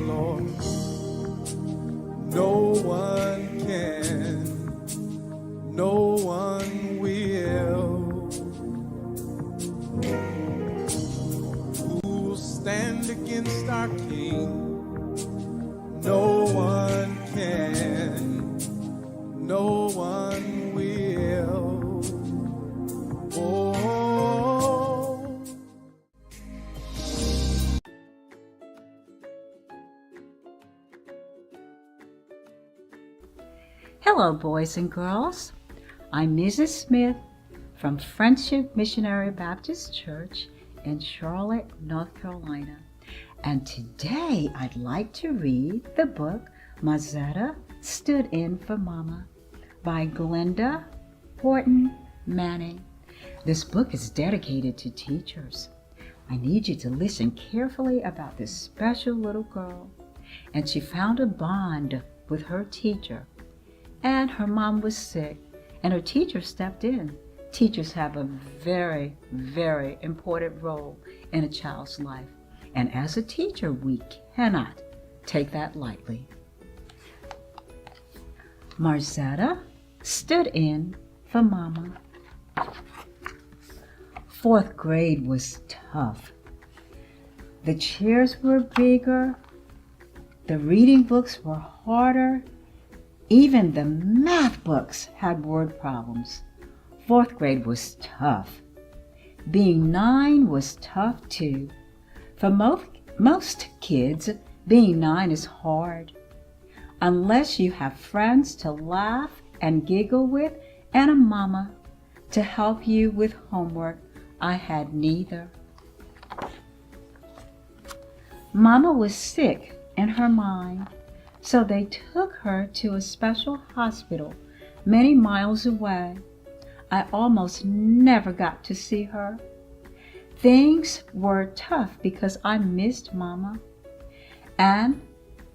Lord. No one can, no one will. Who will stand against our King? No one can, no one will. Oh. Hello, boys and girls. I'm Mrs. Smith from Friendship Missionary Baptist Church in Charlotte, North Carolina. And today I'd like to read the book Marizetta Stood In for Mama by Glenda Horton Manning. This book is dedicated to teachers. I need you to listen carefully about this special little girl. And she found a bond with her teacher. And her mom was sick, and her teacher stepped in. Teachers have a very, very important role in a child's life. And as a teacher, we cannot take that lightly. Marizetta stood in for Mama. Fourth grade was tough. The chairs were bigger. The reading books were harder. Even the math books had word problems. Fourth grade was tough. Being 9 was tough too. For most kids, being 9 is hard. Unless you have friends to laugh and giggle with and a mama to help you with homework, I had neither. Mama was sick in her mind, so they took her to a special hospital many miles away. I almost never got to see her. Things were tough because I missed Mama and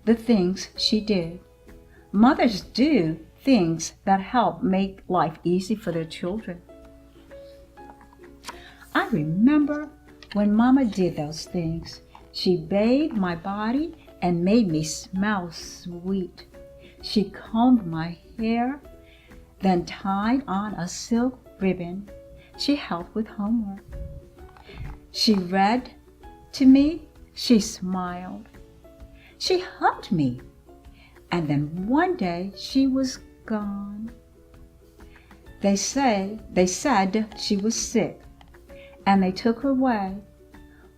the things she did. Mothers do things that help make life easy for their children. I remember when Mama did those things. She bathed my body and made me smell sweet. She combed my hair, then tied on a silk ribbon. She helped with homework. She read to me. She smiled. She hugged me. And then one day she was gone. They said she was sick, and they took her away.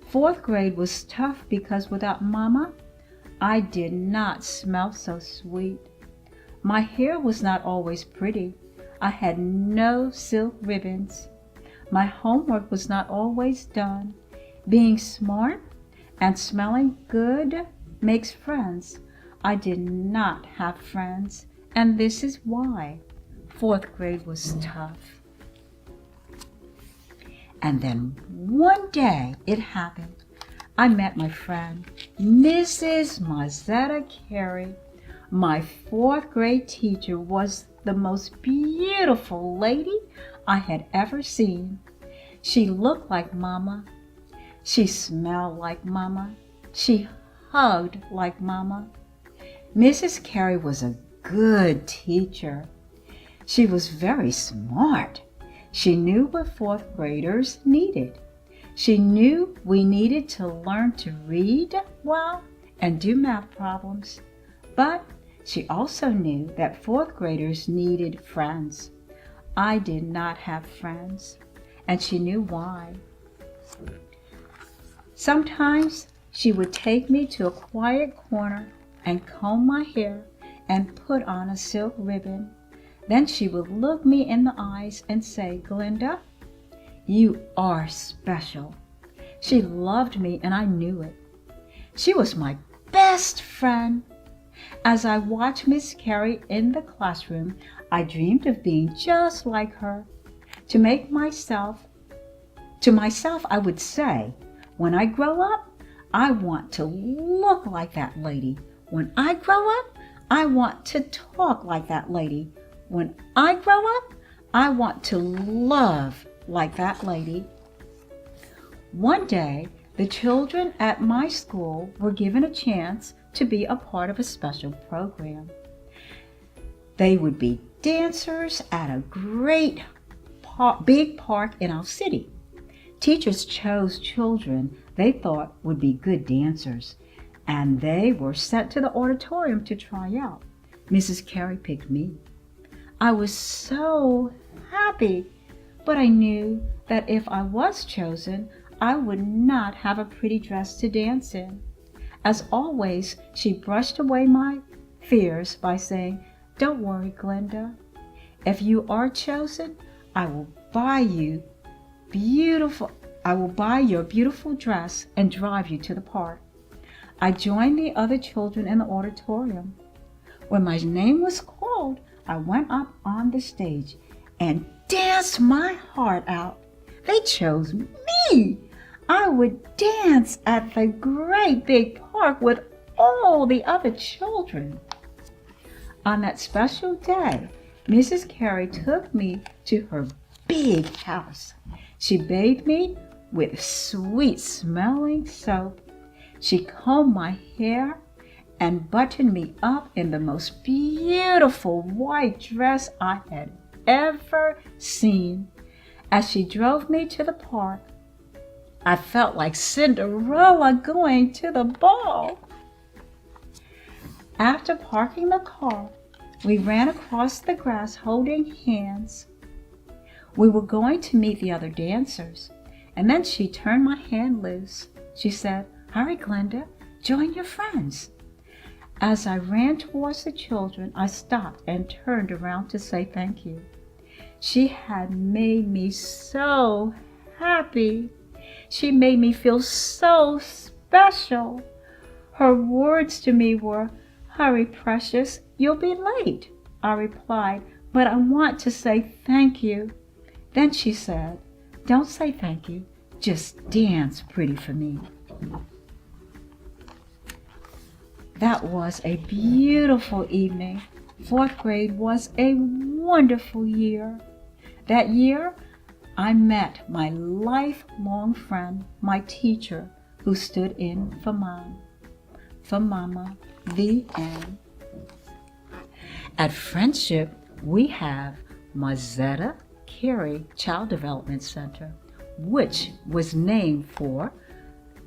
Fourth grade was tough because without Mama, I did not smell so sweet. My hair was not always pretty. I had no silk ribbons. My homework was not always done. Being smart and smelling good makes friends. I did not have friends, and this is why fourth grade was tough. And then one day it happened. I met my friend, Mrs. Marizetta Carey. My fourth grade teacher was the most beautiful lady I had ever seen. She looked like Mama. She smelled like Mama. She hugged like Mama. Mrs. Carey was a good teacher. She was very smart. She knew what fourth graders needed. She knew we needed to learn to read well and do math problems. But she also knew that fourth graders needed friends. I did not have friends, and she knew why. Sometimes she would take me to a quiet corner and comb my hair and put on a silk ribbon. Then she would look me in the eyes and say, "Glenda, you are special." She loved me, and I knew it. She was my best friend. As I watched Miss Carey in the classroom, I dreamed of being just like her. To myself, I would say, when I grow up, I want to look like that lady. When I grow up, I want to talk like that lady. When I grow up, I want to love like that lady. One day, The children at my school were given a chance to be a part of a special program. They would be dancers at a great big park in our city. Teachers chose children they thought would be good dancers, and they were sent to the auditorium to try out. Mrs. Carey picked me. I was so happy, but I knew that if I was chosen, I would not have a pretty dress to dance in. As always, she brushed away my fears by saying, "Don't worry, Glenda. If you are chosen, I will buy your beautiful dress and drive you to the park." I joined the other children in the auditorium. When my name was called, I went up on the stage and danced my heart out. They chose me. I would dance at the great big park with all the other children. On that special day, Mrs. Carey took me to her big house. She bathed me with sweet-smelling soap. She combed my hair and buttoned me up in the most beautiful white dress I had ever seen. As she drove me to the park, I felt like Cinderella going to the ball. After parking the car, we ran across the grass holding hands. We were going to meet the other dancers, and then she turned my hand loose. She said, "Hurry, Glenda, join your friends." As I ran towards the children, I stopped and turned around to say thank you. She had made me so happy. She made me feel so special. Her words to me were, "Hurry, precious, you'll be late." I replied, "But I want to say thank you." Then she said, "Don't say thank you, just dance pretty for me." That was a beautiful evening. 4th grade was a wonderful year. That year, I met my lifelong friend, my teacher, who stood in for Mama. The end. At Friendship, we have Marizetta Carey Child Development Center, which was named for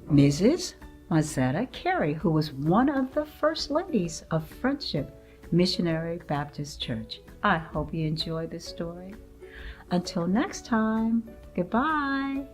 Mrs. Marizetta Carey, who was one of the first ladies of Friendship Missionary Baptist Church. I hope you enjoyed this story. Until next time, goodbye.